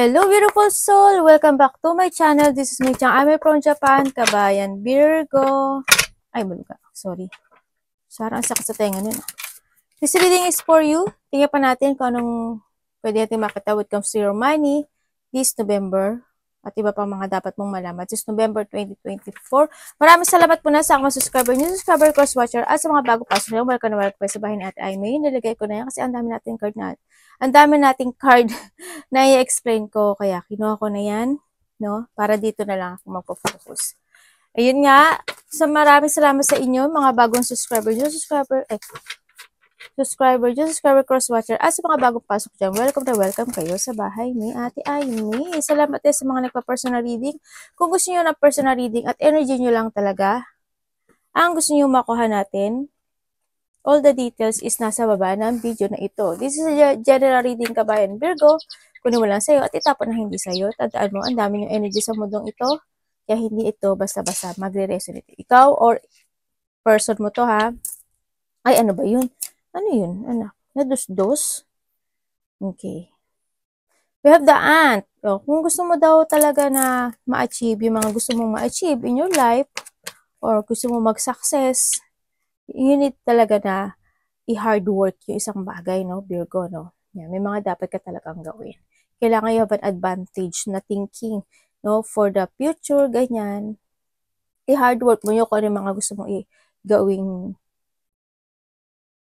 Hello beautiful soul! Welcome back to my channel. This is me, Chang Ame from Japan, Kabayan Virgo. Ay, bulga. Sorry. Sarang sakit sa tenga nun. This reading is for you. Tingnan pa natin kung anong pwede natin makita when it comes to your money this November. At iba pa mga dapat mong malaman. This November 2024. Maraming salamat po na sa mga subscriber, new subscriber, cross-watcher, at sa mga bago pasok nyo. Welcome na welcome sa bahay ni Ate Aimee. Nilagay ko na yan kasi ang dami nating card na. Ang dami nating card na i-explain ko. Kaya kinuha ko na yan. No? Para dito na lang ako magpo-focus. Ayun nga. So maraming salamat sa inyo, mga bagong subscriber, new subscriber, subscriber, cross-watcher, at sa mga bagong pasok dyan, welcome na welcome kayo sa bahay ni Ate Aimee. Salamat din sa mga nagpa-personal reading. Kung gusto nyo ng personal reading at energy nyo lang talaga, ang gusto nyo makuha natin, all the details is nasa baba ng video na ito. This is a general reading, Kabayan Virgo. Kunin mo lang sa'yo at itapon na hindi sa'yo. Tandaan mo, ang dami yung energy sa mundong ito, kaya hindi ito basta-basta magre-resonate. Ikaw or person mo to, ha? Ay, ano ba yun? Ano yun? Ano? Nadus-dos? Okay. We have the ant. O, kung gusto mo daw talaga na ma-achieve yung mga gusto mong ma-achieve in your life, or gusto mo mag-success, you need talaga na i-hard work yung isang bagay, no, Virgo, no? Yan, may mga dapat ka talagang gawin. Kailangan you have an advantage na thinking, no, for the future, ganyan. I-hard work mo yun kung ano yung mga gusto mong gawing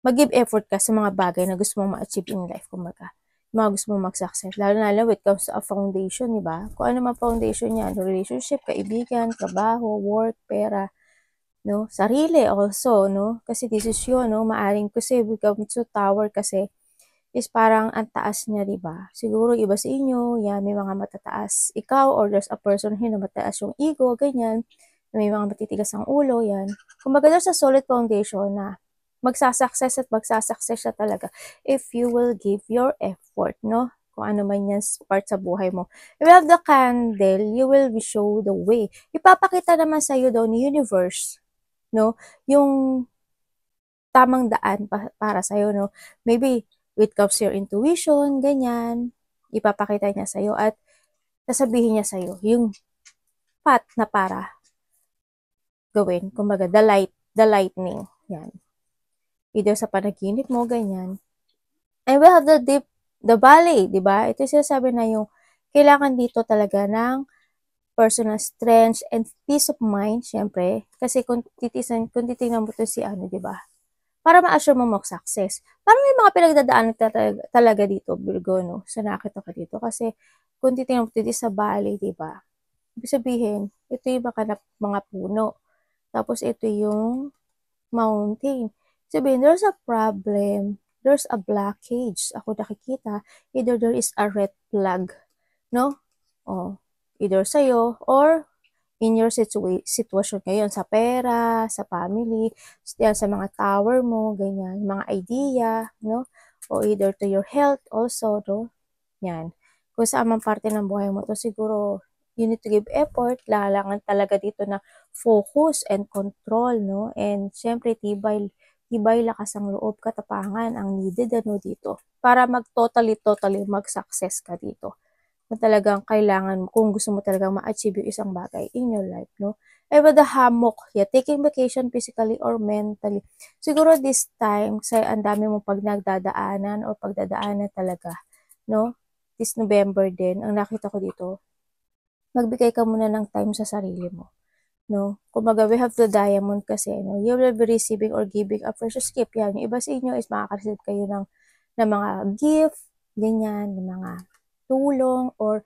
mag-give effort ka sa mga bagay na gusto mong ma-achieve in life, kumbaga. Mga gusto mong mag-success. Lalo na when it comes to a foundation, di ba? Kung ano man foundation niya, relationship, kaibigan, trabaho, work, pera, no? Sarili also, no? Kasi this is yun, no? Maaring kasi when it comes to tower kasi is parang ang taas niya, di ba? Siguro iba sa inyo, yan, may mga matataas ikaw or there's a person here na mataas yung ego, ganyan. May mga matitigas ang ulo, yan. Kumbaga there's a solid foundation na magsasucess siya talaga if you will give your effort, no? Kung ano man yan part sa buhay mo. If you have the candle, you will show the way. Ipapakita naman sa'yo daw ni universe, no? Yung tamang daan para sa'yo, no? Maybe with comes your intuition, ganyan. Ipapakita niya sa'yo at sasabihin niya sa'yo yung path na para gawin. Kumbaga, the lightning. Yan. Either sa panaginip mo, ganyan. And we have the valley, di ba? Ito yung sinasabi na yung kailangan dito talaga ng personal strength and peace of mind, syempre. Kasi kung titingnan mo to si ano, di ba? Para ma-assure mo mag-success. Parang may mga pinagdadaanan talaga dito, Virgo, no? So, nakita ka dito. Kasi kung titingnan mo dito sa valley, di ba? Ibig sabihin, ito yung mga puno. Tapos ito yung mountain. Sabihin, there's a problem, there's a blockage. Ako nakikita, either there is a red flag, no? O, either sa'yo or in your situation ngayon, sa pera, sa family, yan, sa mga tower mo, ganyan, mga idea, no? O either to your health also, no? Yan. Kung saan man parte ng buhay mo to, siguro, you need to give effort, lalangan talaga dito na focus and control, no? And syempre, tibay lakas ang loob, katapangan ang needed, ano, dito. Para totally mag-success ka dito. Kung talagang kailangan mo, kung gusto mo talagang ma-achieve yung isang bagay in your life, no? And with the hammock, yeah, taking vacation physically or mentally. Siguro this time, say, ang dami mong pagdadaanan talaga, no? This November din, ang nakita ko dito, magbigay ka muna ng time sa sarili mo. No? Kumbaga, we have the diamond kasi, no? You will be receiving or giving a precious gift. Yan. Yung iba sa inyo is makaka-receive kayo ng mga gift, ganyan, ng mga tulong, or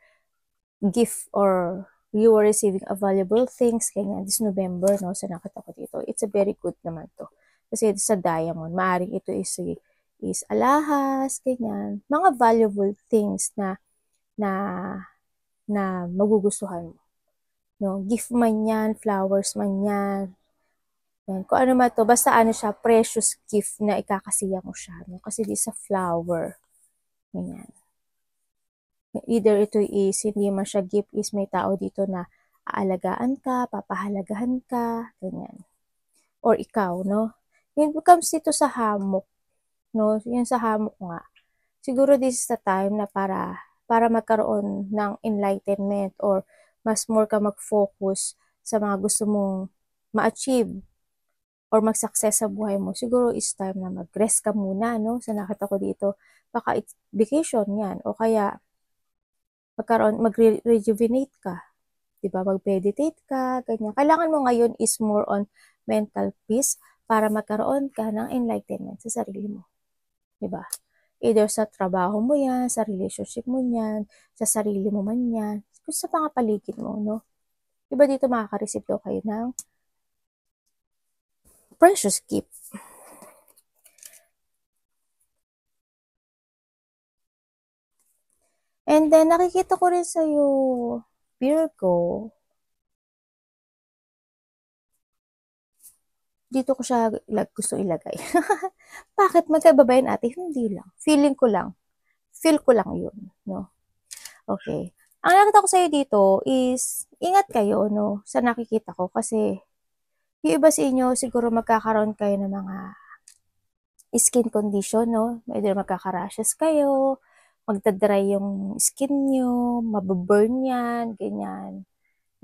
gift, or you are receiving a valuable things, ganyan. This November, no? So, nakita ko dito. It's a very good naman to. Kasi it's a diamond. Maaring ito is alahas, ganyan. Mga valuable things na magugustuhan mo. No, gift man yan, flowers man yan. Yan. Kung ano man to, basta ano siya, precious gift na ikakasiya mo siya. No? Kasi di sa flower. Ganyan. Either ito is, hindi man siya gift, is may tao dito na aalagaan ka, papahalagahan ka, ganyan. Or ikaw, no? Yun becomes dito sa hammock. No? Yun sa hammock nga. Siguro this is the time na para para magkaroon ng enlightenment or mas more ka mag-focus sa mga gusto mong ma-achieve or mag-success sa buhay mo, siguro is time na mag-rest ka muna, no? Sa nakita ko dito, baka it's vacation yan, o kaya mag-rejuvenate ka, di ba? Mag-meditate ka, ganyan. Kailangan mo ngayon is more on mental peace para magkaroon ka ng enlightenment sa sarili mo, di ba? Either sa trabaho mo yan, sa relationship mo yan, sa sarili mo man yan, sa mga paligid mo, no? Diba dito makaka-receive daw kayo ng precious gift. And then, nakikita ko rin sa'yo, Virgo. Dito ko siya gusto ilagay. Bakit? Magkaiba ba yun, ate? Hindi lang. Feeling ko lang. Feel ko lang yun, no? Okay. Ang nakita ko sa'yo dito is, ingat kayo, no? Sa nakikita ko. Kasi, yung iba sa inyo, siguro magkakaroon kayo ng mga skin condition, no? Either magkaka-rashes kayo, magdadry yung skin nyo, mababurn yan, ganyan.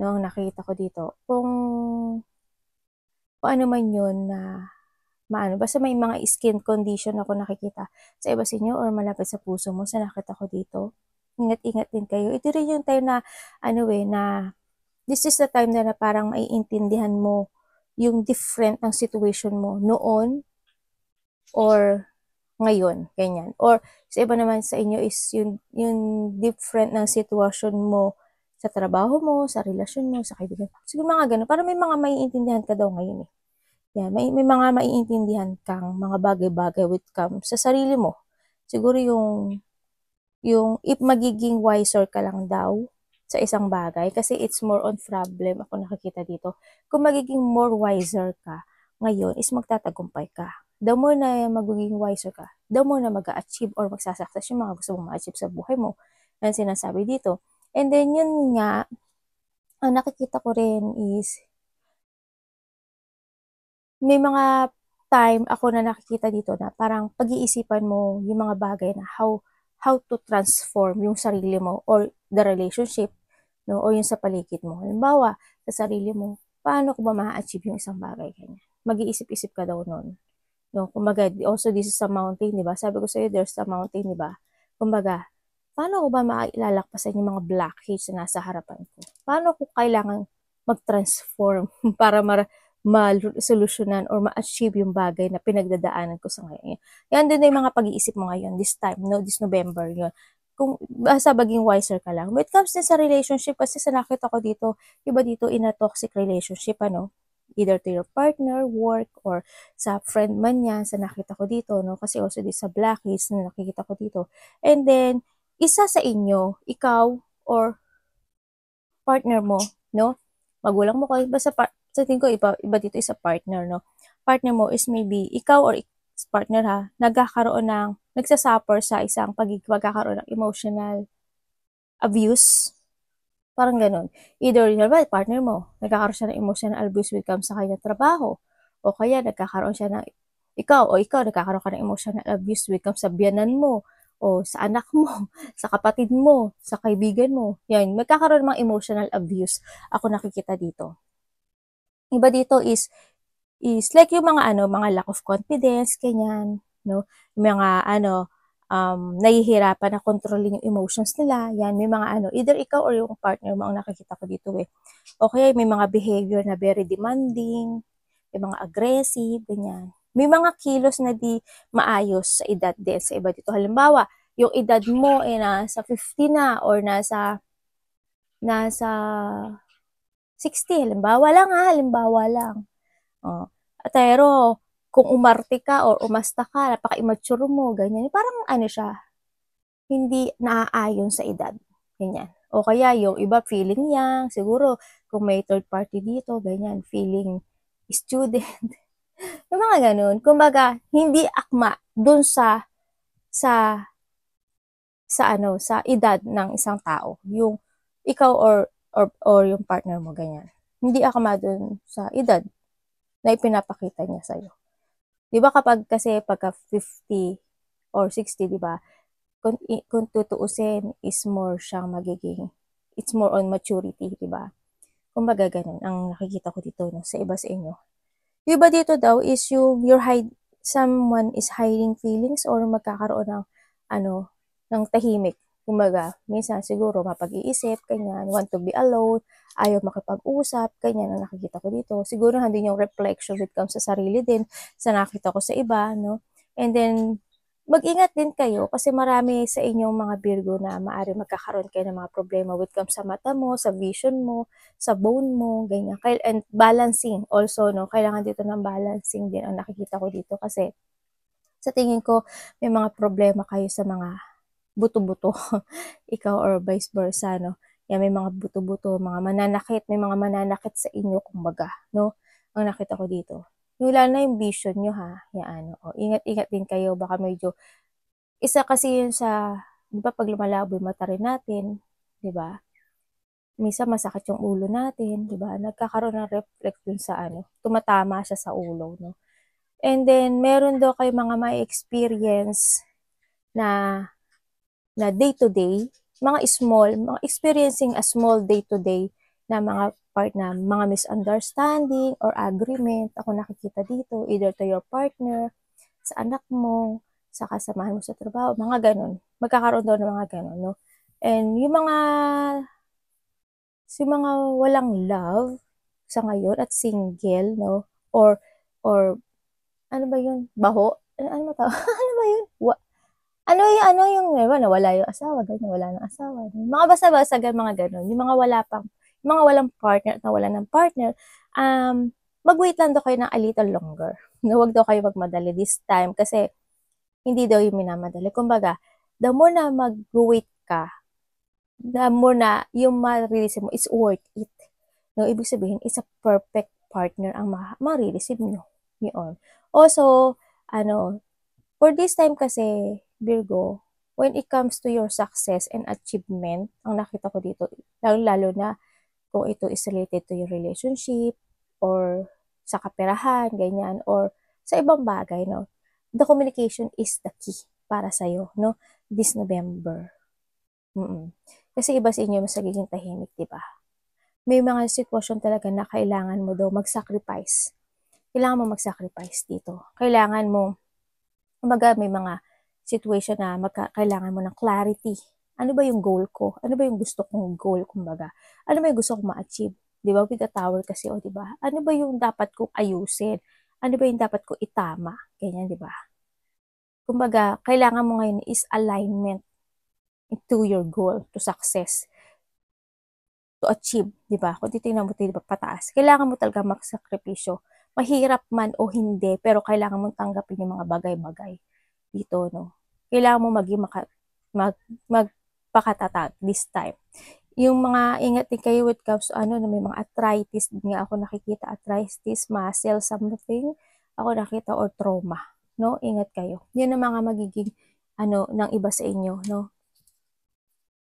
No, nakita ko dito. Kung ano man yun na maano, basta may mga skin condition ako nakikita sa iba sa inyo or malapit sa puso mo, sa nakita ko dito. Ingat-ingat din kayo. Ito rin yung time na, na this is the time na parang maiintindihan mo yung different ng situation mo noon or ngayon, ganyan. Or sa iba naman sa inyo is yung different ng sitwasyon mo sa trabaho mo, sa relasyon mo, sa kaibigan. Siguro mga ganun. Parang may mga maiintindihan ka daw ngayon eh. Yan, may mga maiintindihan kang mga bagay-bagay with sa sarili mo. Siguro yung if magiging wiser ka lang daw sa isang bagay kasi it's more on problem ako nakikita dito. Kung magiging more wiser ka ngayon is magtatagumpay ka. The more na magiging wiser ka, the more na mag-a-achieve or magsasucess yung mga gusto mong ma-achieve sa buhay mo. Yan sinasabi dito. And then yun nga, ang nakikita ko rin is may mga time ako na nakikita dito na parang pag-iisipan mo yung mga bagay na how to transform yung sarili mo or the relationship, no, o yung sa paligid mo. Halimbawa, sa sarili mo, paano ko ba ma-achieve yung isang bagay ganyan? Mag-iisip-isip ka daw nun. No, kumbaga, also this is a mountain, di ba? Sabi ko sa'yo, there's a mountain, di ba? Kumbaga, paano ko ba mailalakpasan yung mga blockage na nasa harapan ko? Paano ko kailangan mag-transform para ma-solusyonan or ma-achieve yung bagay na pinagdadaanan ko sa ngayon? Yan din yung mga pag-iisip mo ngayon, this time, no, this November, yun. Kung basta maging wiser ka lang. When it comes din sa relationship, kasi sa nakita ko dito, iba dito in a toxic relationship, ano, either to your partner, work, or sa friend man yan, sa nakita ko dito, no? Kasi also di sa blackheads na nakikita ko dito. And then, isa sa inyo, ikaw, or partner mo, no? Magulang mo kayo, basta sa tingin ko, iba dito is a partner, no? Partner mo is maybe ikaw or partner ha, nagsasuffer sa isang pagkakaroon ng emotional abuse. Parang ganun. Either yun ba, partner mo, nagkakaroon siya ng emotional abuse with sa kanyang trabaho. O kaya nagkakaroon siya ng, ikaw nagkakaroon ka ng emotional abuse with sa biyanan mo, o sa anak mo, sa kapatid mo, sa kaibigan mo. Yan, magkakaroon ng emotional abuse. Ako nakikita dito. Iba dito is like yung mga mga lack of confidence, ganyan, no? Yung mga nahihirapan na kontrolin yung emotions nila. Yan, may mga either ikaw or yung partner mo ang nakikita ko dito eh. O kaya may mga behavior na very demanding, may mga aggressive, ganyan. May mga kilos na di maayos sa edad din sa iba dito. Halimbawa, yung edad mo ay nasa 50 na or nasa 60, halimbawa lang. Oh. Pero, kung umarte ka or umasta ka, napaka-immature mo, ganyan. Parang siya, hindi naaayon sa edad. Ganyan. O kaya yung iba feeling young, siguro kung may third party dito, ganyan, feeling student. Yung mga ganun. Kumbaga, hindi akma dun sa edad ng isang tao. Yung ikaw or yung partner mo, ganyan. Hindi akma dun sa edad na ipinapakita niya sa'yo. Di ba pagka 50 or 60, di ba, kung tutuusin is more siyang magiging, it's more on maturity, di ba? Kumbaga ganun ang nakikita ko dito no, sa iba sa inyo. Yung iba dito daw is yung someone is hiding feelings or magkakaroon ng ng tahimik. Kumbaga, minsan siguro mapag-iisip, ganyan, want to be alone, ayaw makipag-usap, ganyan ang nakikita ko dito. Siguro hindi yung reflection with comes sa sarili din, sa nakita ko sa iba, no? And then, mag-ingat din kayo kasi marami sa inyong mga Virgo na maaari magkakaroon kayo ng mga problema with comes sa mata mo, sa vision mo, sa bone mo, ganyan. And balancing also, no? Kailangan dito ng balancing din ang nakikita ko dito kasi sa tingin ko may mga problema kayo sa mga buto-buto, ikaw or vice versa, no? Yan, may mga buto-buto, mga mananakit, may mga mananakit sa inyo, kumbaga, no? Ang nakita ko dito. Yung lalo na yung vision nyo, ha? Yan, o, ingat-ingat din kayo, baka medyo, isa kasi yun sa, di ba, pag lumalabo yung mata rin natin, di ba? Minsan masakit yung ulo natin, di ba? Nagkakaroon ng reflect dun sa tumatama siya sa ulo, no? And then, meron daw kayo mga may experience na day-to-day, mga experiencing a small day-to-day na mga part na mga misunderstanding or agreement, ako nakikita dito, either to your partner, sa anak mo, sa kasamahan mo sa trabaho, mga ganun. Magkakaroon daw ng mga ganun, no? And yung mga walang love sa ngayon at single, no? Or ano ba yun? Baho? Ano ba ano ba yun? Ano yung, nawala yung asawa, ganyan, wala ng asawa. Mga basta-basta, mga ganun. Yung mga walang partner at nawala ng partner, mag-wait lang daw kayo ng a little longer. Huwag daw kayo magmadali this time kasi hindi daw yung minamadali. Kumbaga, the more na mag-wait ka, the more na yung ma-release mo is worth it. No, ibig sabihin, it's a perfect partner ang ma-release nyo. Yun. Also, for this time kasi, Virgo, when it comes to your success and achievement, ang nakita ko dito, lalo na kung ito is related to your relationship or sa kaperahan, ganyan, or sa ibang bagay, no? The communication is the key para sa'yo, no? This November. Kasi iba sa inyo mas nagiging tahimik, di ba? May mga sitwasyon talaga na kailangan mo daw mag-sacrifice. Kailangan mo mag-sacrifice dito. Kailangan mo, kumbaga may mga situation na kailangan mo ng clarity. Ano ba yung goal ko? Ano ba yung gusto kong goal, kumbaga? Ano ba yung gusto kong ma-achieve? Di ba? With the tower kasi, di ba? Ano ba yung dapat kong ayusin? Ano ba yung dapat ko itama? Ganyan, di ba? Kumbaga, kailangan mo ngayon is alignment to your goal, to success, to achieve, di ba? Kung titingnan mo, di ba, pataas. Kailangan mo talaga magsakripisyo. Mahirap man o hindi, pero kailangan mong tanggapin yung mga bagay-bagay dito, no? Kailangan mo magpakatatag this time. Yung mga, ingat din kayo with comes to na may mga arthritis, nga ako nakikita, arthritis, muscle, something, ako nakita, or trauma, no? Ingat kayo. Yan ang mga magiging, ng iba sa inyo, no?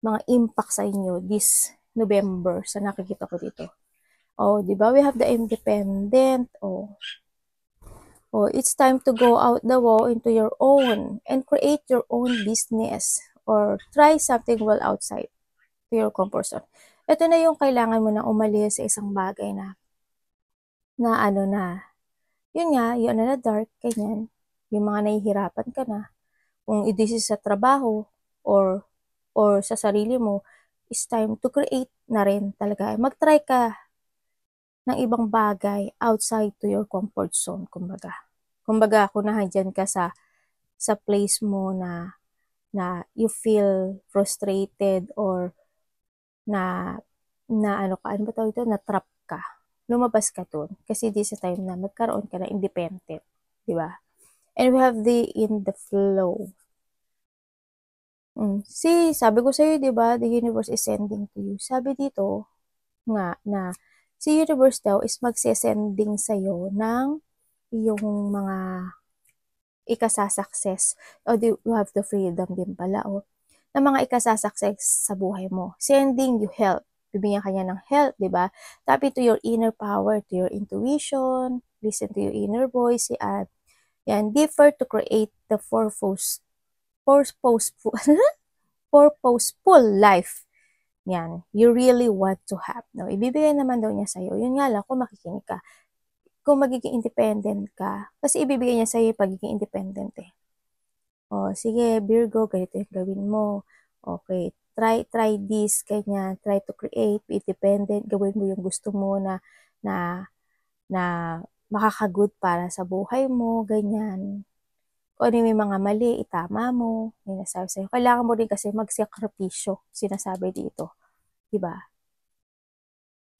Mga impact sa inyo this November, sa nakikita ko dito. Oh, di ba? We have the independent, it's time to go out the wall into your own and create your own business or try something well outside to your comfort zone. Ito na yung kailangan mo na umalis sa isang bagay na yun nga, yun na dark, ganyan. Yung mga nahihirapan ka na. Kung this is sa trabaho or sa sarili mo, it's time to create na rin talaga. Mag-try ka ng ibang bagay outside to your comfort zone, kumbaga. Kumbaga, kung nandyan ka sa place mo na you feel frustrated or na ano ba tawag ito, na trap ka, lumabas ka dun. Kasi this is time na magkaroon ka na independent, di ba? And we have in the flow. See, sabi ko sa'yo, di ba, the universe is sending to you. Sabi dito nga na si universe daw is magsesending sa'yo ng yung mga ikasasucess, o you have the freedom din pala, na mga ikasasucess sa buhay mo. Sending you help. Bibigyan kanya ng help, di ba? Tap into your inner power, to your intuition, listen to your inner voice, yan, differ to create the purpose purposeful, purposeful life. Yan, you really want to have. No? Ibibigay naman daw niya sa'yo. Yun nga lang, kung makikinig ka. Kung magiging independent ka, kasi ibibigay niya sa'yo yung pagiging independent eh. O, sige, Virgo, ganito yung gawin mo. Okay, try this, ganyan. Try to create, be independent. Gawin mo yung gusto mo na makakagood para sa buhay mo, ganyan. Kung ano yung mga mali, itama mo. Yung nasabi sa'yo. Kailangan mo rin kasi magsakripisyo, sinasabi dito. Diba?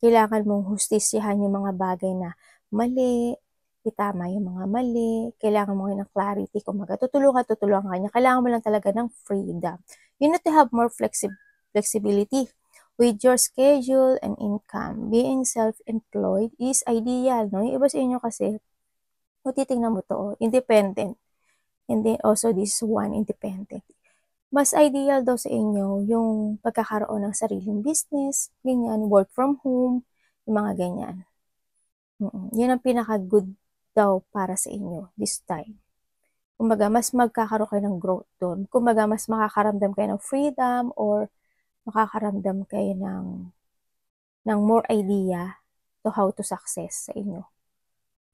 Kailangan mong hustisyahan yung mga bagay na mali, itama yung mga mali, kailangan mo ng clarity, kung tutulungan ka niya, kailangan mo lang talaga ng freedom. You need to have more flexibility with your schedule and income. Being self-employed is ideal, no? Yung iba sa inyo kasi, kung titingnan mo to, independent. And then also this one, independent. Mas ideal daw sa inyo yung pagkakaroon ng sariling business, ganyan, work from home, yung mga ganyan. Yun ang pinaka-good daw para sa inyo this time. Kumbaga, mas magkakaroon kayo ng growth doon. Kumbaga, mas makakaramdam kayo ng freedom or makakaramdam kayo ng more idea to how to success sa inyo.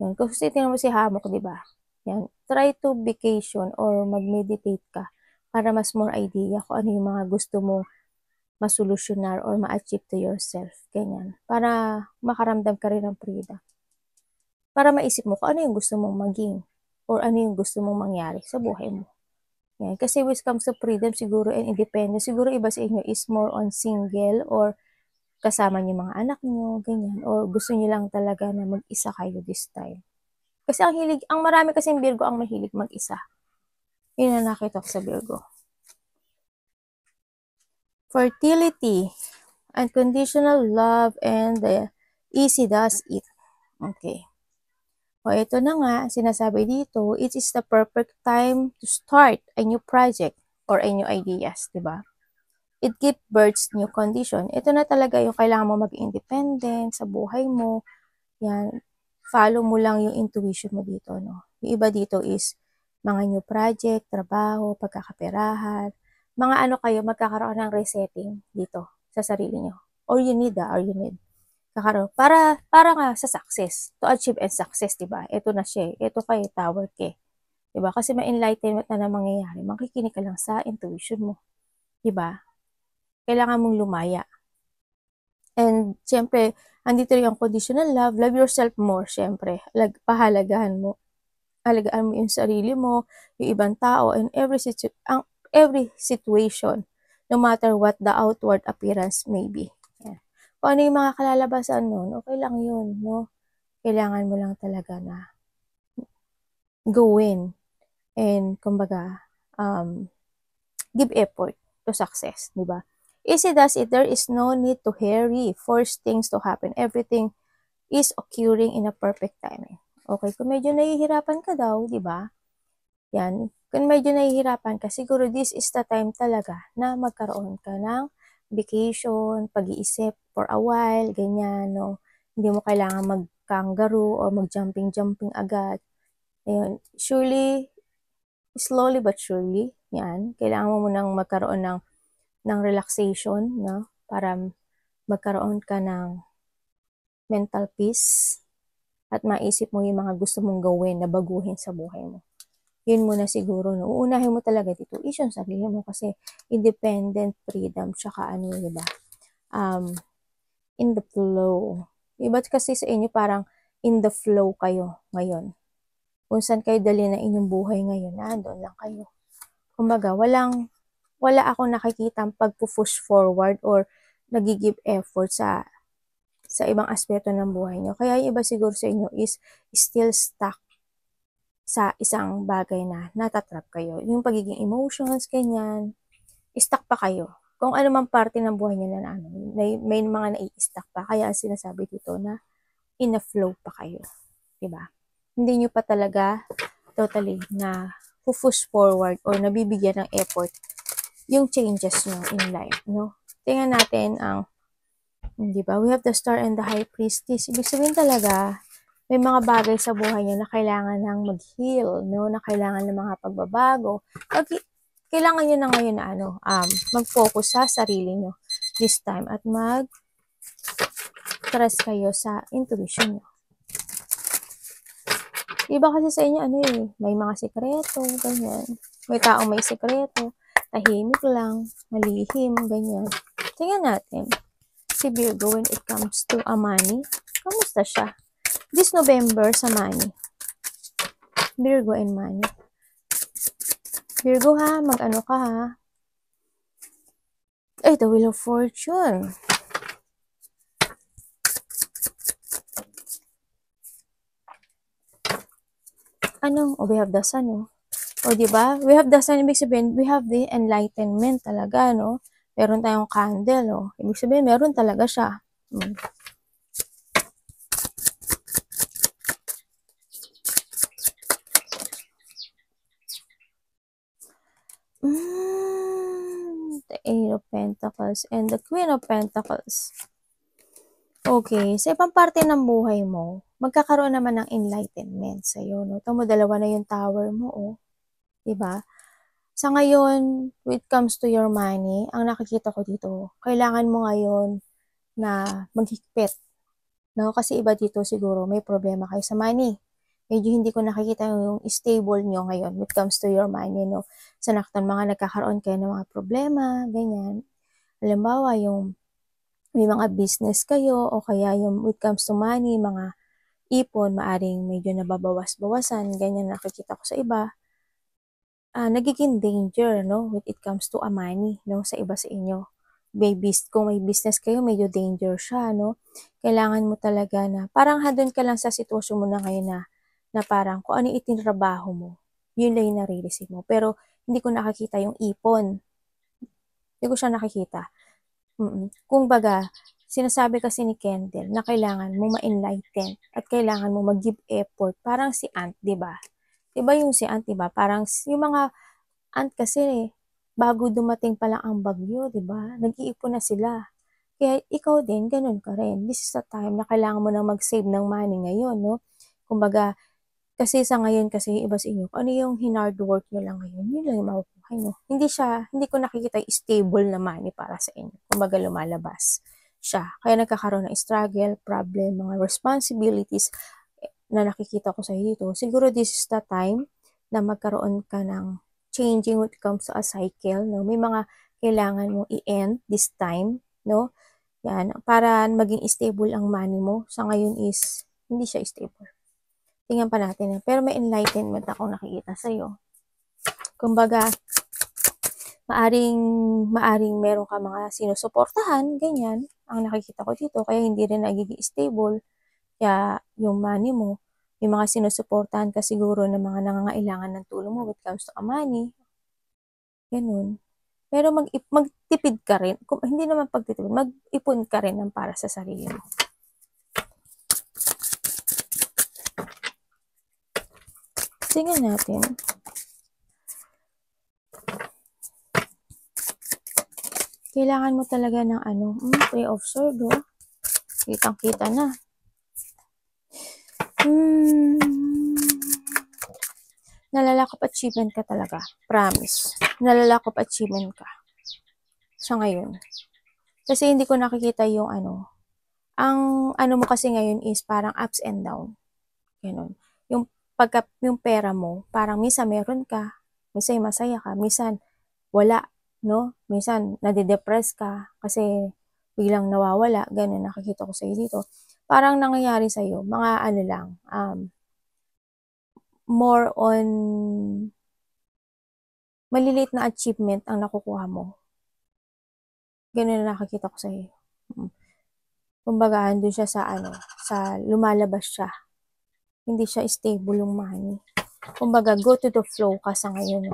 Yan. Kung titignan mo si Hamok, di ba? Yan. Try to vacation or mag-meditate ka para mas more idea kung ano yung mga gusto mo masolusyonar or ma-achieve to yourself. Ganyan. Para makaramdam ka rin ng freedom. Para maisip mo kung ano yung gusto mong maging or ano yung gusto mong mangyari sa buhay mo. Yan. Kasi when it comes to freedom siguro and independence, siguro iba sa inyo is more on single or kasama niyo mga anak niyo, ganyan. Or gusto niyo lang talaga na mag-isa kayo this time. Kasi ang marami kasing Virgo ang mahilig mag-isa. Yun ang nakita ko sa Virgo. Fertility, unconditional love, and easy does it. Okay. O ito na nga, sinasabi dito, it is the perfect time to start a new project or a new ideas, di ba? It gives birth new condition. Ito na talaga yung kailangan mo mag-independent sa buhay mo. Yan. Follow mo lang yung intuition mo dito, no? Yung iba dito is mga new project, trabaho, pagkakaperahan, mga ano kayo, magkakaroon ng resetting dito sa sarili nyo. Or you need. Kakaroon. Para nga sa success. To achieve and success, diba? Ito na siya. Ito kayo, tower ke. Diba? Kasi may enlightenment na mangyayari. Makikinig ka lang sa intuition mo. Diba? Kailangan mong lumaya. And, siyempre, andito rin yung conditional love. Love yourself more, siyempre. Pahalagahan mo. Alagaan mo yung sarili mo, yung ibang tao, and every situation, no matter what the outward appearance may be. Yan. Kung ano yung mga kalalabasan nun, okay lang yun, no? Kailangan mo lang talaga na gawin and, kumbaga, give effort to success, di ba? Easy does it, there is no need to hurry, force things to happen. Everything is occurring in a perfect timing. Okay, kung medyo nahihirapan ka daw, di ba? Yan. Kung medyo nahihirapan ka, siguro this is the time talaga na magkaroon ka ng vacation, pag-iisip for a while, ganyan, no? Hindi mo kailangan mag-kangaroo or mag-jumping agad. Ayun. Surely, slowly but surely, yan. Kailangan mo munang magkaroon ng relaxation, no? Para magkaroon ka ng mental peace at maisip mo yung mga gusto mong gawin na baguhin sa buhay mo. Yun muna siguro, no? Uunahin mo talaga dito is yung sarili mo kasi independent, freedom, tsaka ano, diba? In the flow. Iba kasi sa inyo parang in the flow kayo ngayon. Kung saan kayo dali na inyong buhay ngayon, doon lang kayo. Kumbaga, wala akong nakikita pag-push forward or nag-give effort sa ibang aspeto ng buhay nyo. Kaya yung iba siguro sa inyo is still stuck sa isang bagay na natatrap kayo. Yung pagiging emotions, ganyan, stuck pa kayo. Kung ano man parte ng buhay nyo na may mga nai-stuck pa. Kaya ang sinasabi dito na in a flow pa kayo. Diba? Hindi nyo pa talaga totally na push forward or nabibigyan ng effort yung changes nyo in life. No? Tingnan natin ang diba? We have the star and the high priestess. Ibig sabihin talaga, may mga bagay sa buhay niyo na kailangan ng mag-heal, no? Na kailangan ng mga pagbabago. kailangan nyo na ngayon na mag-focus sa sarili nyo this time at mag-trust kayo sa intuition nyo. Iba kasi sa inyo, may mga sekreto, ganyan. May taong may sekreto, tahimik lang, malihim, ganyan. Tingnan natin, si Virgo when it comes to money, kamusta siya? This November sa money. Virgo and money. Virgo ha, mag-ano ka ha. Ay, the Wheel of Fortune. We have the Sun, no? O, diba? We have the Sun, ibig sabihin, we have the enlightenment talaga, no? Meron tayong candle, no? Ibig sabihin, meron talaga siya. The Eight of Pentacles and the Queen of Pentacles. Okay, sa ibang parte ng buhay mo, magkakaroon naman ng enlightenment sa'yo, no? Ito mo, dalawa na yung tower mo, oh. Diba? Sa ngayon, when it comes to your money, ang nakikita ko dito, kailangan mo ngayon na maghigpit, no? Kasi iba dito siguro, may problema kayo sa money. Medyo hindi ko nakikita yung stable nyo ngayon when it comes to your money, no? Sa mga nagkakaroon kayo ng mga problema, ganyan. Halimbawa, yung may mga business kayo o kaya yung when it comes to money, mga ipon, maaring medyo nababawas-bawasan, ganyan nakikita ko sa iba. Nagiging danger, no? When it comes to money, no? Sa iba sa inyo. Kung may business kayo, medyo danger siya, no? Kailangan mo talaga na, parang handun ka lang sa sitwasyon mo na ngayon na parang kung ano itinrabaho mo, yun lang yung nare-receive mo. Pero, hindi ko nakakita yung ipon. Hindi ko siya nakikita. Kung baga, sinasabi kasi ni Kendall na kailangan mo ma-enlighten at kailangan mo mag-give effort. Parang si Ant, diba? Diba yung si Ant, diba? Parang yung mga Ant kasi, bago dumating pa lang ang bagyo, diba? Nag-iipon na sila. Kaya ikaw din, ganun ka rin. This is the time na kailangan mo na mag-save ng money ngayon, no? Kumbaga, kasi sa ngayon kasi iba sa inyo, ano yung hinard work nyo lang ngayon, yun lang yung makukuha, no? Hindi ko nakikita yung stable na money para sa inyo. Kumbaga, lumalabas siya. Kaya nagkakaroon ng struggle, problem, mga responsibilities na nakikita ko sa dito. Siguro this is the time na magkaroon ka ng changing when it comes to a cycle, no? May mga kailangan mong i-end this time, no? Yan, para maging stable ang money mo. Sa ngayon is, hindi siya stable. Tingnan pa natin. Pero may enlightenment akong nakikita sa'yo. Kumbaga, maaring meron ka mga sinusuportahan, ganyan, ang nakikita ko dito. Kaya hindi rin nagiging stable. Kaya yung money mo, yung mga sinusuportahan ka siguro ng mga nangangailangan ng tulong mo when it comes to money. Ganun. Pero magtipid ka rin. Hindi naman pagtitipid, mag-ipon ka rin ng para sa sarili mo. Tingnan natin. Kailangan mo talaga ng Three of Swords, oh. Kitang-kita na. Nalalak of achievement ka talaga. Promise. Nalalak of achievement ka. Sa ngayon. Kasi hindi ko nakikita yung ang mo kasi ngayon is parang ups and down. Ganun. Yung pera mo, parang minsan meron ka, minsan masaya ka, minsan wala, no? Minsan nade-depress ka kasi biglang nawawala, ganun nakikita ko sa dito. Parang nangyayari sa iyo, mga lang, more on maliliit na achievement ang nakukuha mo. Ganun na nakikita ko sa iyo. Kumbaga, andun siya sa lumalabas siya. Hindi siya stable yung money. Kumbaga, go to the flow ka sa ngayon.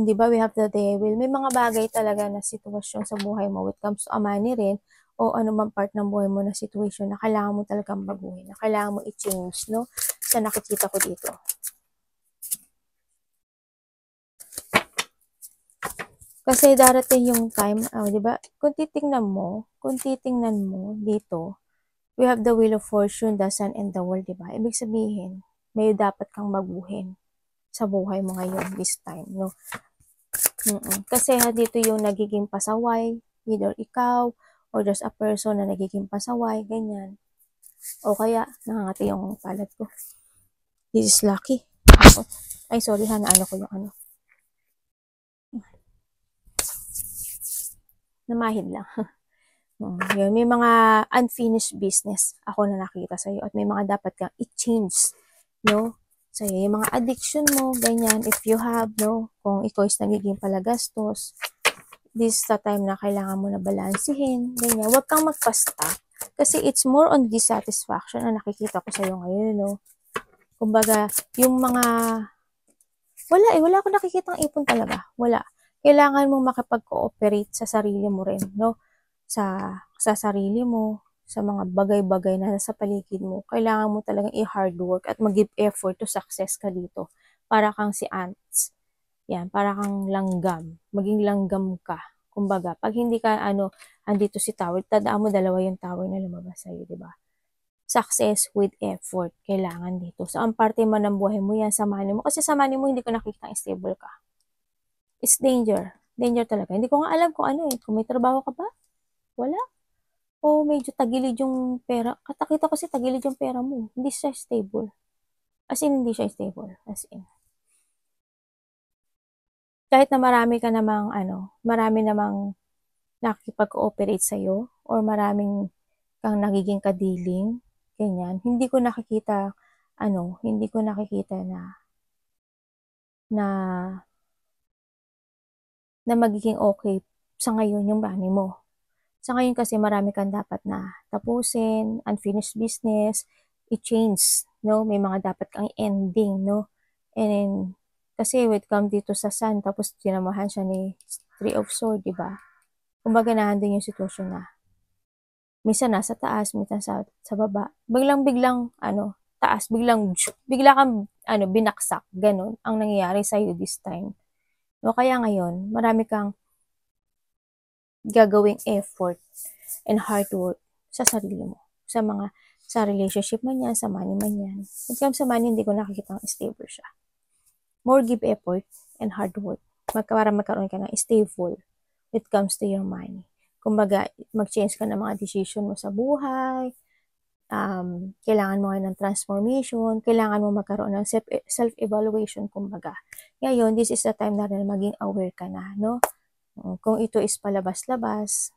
Diba, we have the devil. May mga bagay talaga na sitwasyon sa buhay mo when it comes to money rin o anumang part ng buhay mo na sitwasyon na kailangan mo talagang baguhin, na kailangan mo i-change, no? Sa nakikita ko dito. Kasi darating yung time, diba? Kung titingnan mo dito, we have the Wheel of Fortune, the Sun, and the World, diba? Ibig sabihin, may dapat kang baguhin. sa buhay mo ngayon this time, no? Kasi dito yung nagiging pasaway, either ikaw or there's a person na nagiging pasaway, ganyan. O kaya, nangangati yung palad ko. This is lucky. Ay, sorry ha, naano ko yung ano. Namahid lang. Yun, may mga unfinished business ako na nakita sa'yo at may mga dapat kang i-change, no? Sa'yo, yung mga addiction mo, ganyan, if you have, no? Kung ikaw is nagiging palagastos, this is the time na kailangan mo na balansihin, ganyan. Huwag kang magpa-stop kasi it's more on dissatisfaction na nakikita ko sa'yo ngayon, no? Kumbaga, yung mga, wala akong nakikitang ipon talaga, wala. Kailangan mo makipag-cooperate sa sarili mo rin, no? Sa sarili mo, sa mga bagay-bagay na nasa paligid mo, kailangan mo talagang i-hard work at mag-give effort to success ka dito. Para kang si ants. Yan, para kang langgam. Maging langgam ka. Kumbaga, pag hindi ka, andito si tower, tandaan mo dalawa yung tower na lumabas sa'yo, di ba? Success with effort. Kailangan dito. So, ang parte man ng buhay mo yan, sa money mo. Kasi sa money mo, hindi ko nakikita stable ka. It's danger. Danger talaga. Hindi ko nga alam kung ano eh. Kung may trabaho ka ba? Wala. O medyo tagilid yung pera. Katakita ko kasi tagilid yung pera mo. Hindi siya stable. As in, hindi siya stable. As in. Kahit na marami namang nakikipag-cooperate sa'yo or maraming kang nagiging kadiling, ganyan, hindi ko nakikita na magiging okay sa ngayon yung money mo. Sa ngayon kasi marami kang dapat na tapusin, unfinished business, i-change, no? May mga dapat kang ending, no? And then, kasi with come dito sa sun, tapos tinamahan siya ni Three of Swords, di ba? Kumbaga nahandin yung sitwasyon na minsan nasa taas, minsan sa baba. Biglang taas, bigla kang binaksak, ganun ang nangyayari sa iyo this time. No, kaya ngayon, marami kang gagawing effort and hard work sa sarili mo. Sa relationship man yan, sa money man yan. When it comes sa money, hindi ko nakikita stable siya. More give effort and hard work. Para magkaroon ka ng stable when it comes to your money. Kumbaga, mag-change ka ng mga decision mo sa buhay, kailangan mo ng transformation, kailangan mo magkaroon ng self-evaluation, kumbaga. Ngayon, this is the time na rin maging aware ka na, no? Kung ito is palabas-labas,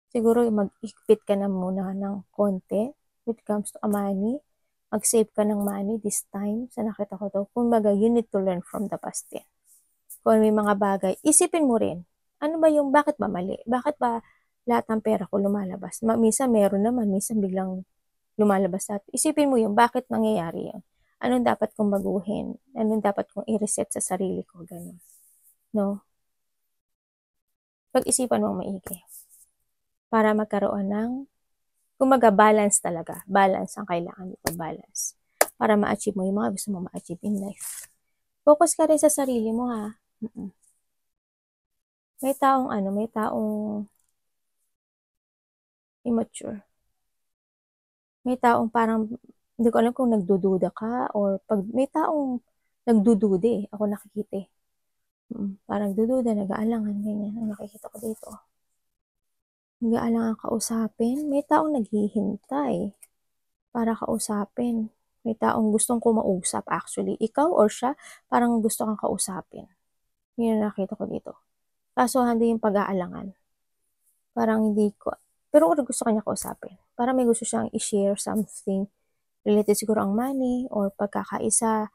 siguro mag-ikpit ka na muna ng konti when it comes to money. Mag-save ka ng money this time. Sa nakita ko to, kumbaga, you need to learn from the past din. Kung may mga bagay, isipin mo rin, ano ba yung, bakit ba mali? Bakit ba lahat ng pera ko lumalabas? Minsan meron naman, minsan biglang lumalabas. At isipin mo yung, bakit nangyayari yun? Anong dapat kong baguhin? Anong dapat kong i-reset sa sarili ko? Ganun. No? Pag-isipan mo maigi. Para magkaroon ng, kumbaga, balance talaga. Balance ang kailangan dito, balance. Para ma-achieve mo yung mga gusto mo ma-achieve in life. Focus ka rin sa sarili mo, ha? May taong immature. May taong parang, hindi ko alam kung nagdududa ka or pag may taong nagdududa ako nakikita eh. Parang dududa, nag-aalangan, ganyan. Ang nakikita ko dito. Nag-aalangan kausapin. May taong naghihintay para kausapin. May taong gustong kumausap actually. Ikaw or siya, parang gusto kang kausapin. Yun ang nakita ko dito. Kaso hindi yung pag-aalangan. Parang hindi ko, pero gusto kanya kausapin. Parang may gusto siyang i-share something related siguro ang money or pagkakaisa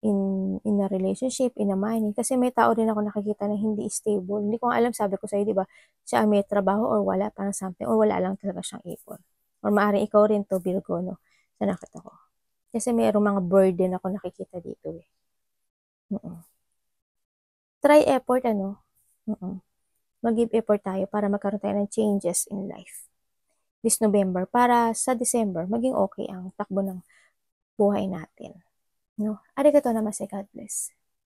in a relationship, in a money. Kasi may tao rin ako nakikita na hindi stable. Hindi ko alam, sabi ko sa'yo, di ba, siya may trabaho or wala, parang something, or wala lang talaga siyang ipon. Or maaaring ikaw rin to, Virgo, no? Sa nakita ko. Kasi mayroong mga burden ako nakikita dito eh. Try effort, mag-give effort tayo para magkaroon tayo ng changes in life this November para sa December maging okay ang takbo ng buhay natin. No? Arigatou namaste, God bless.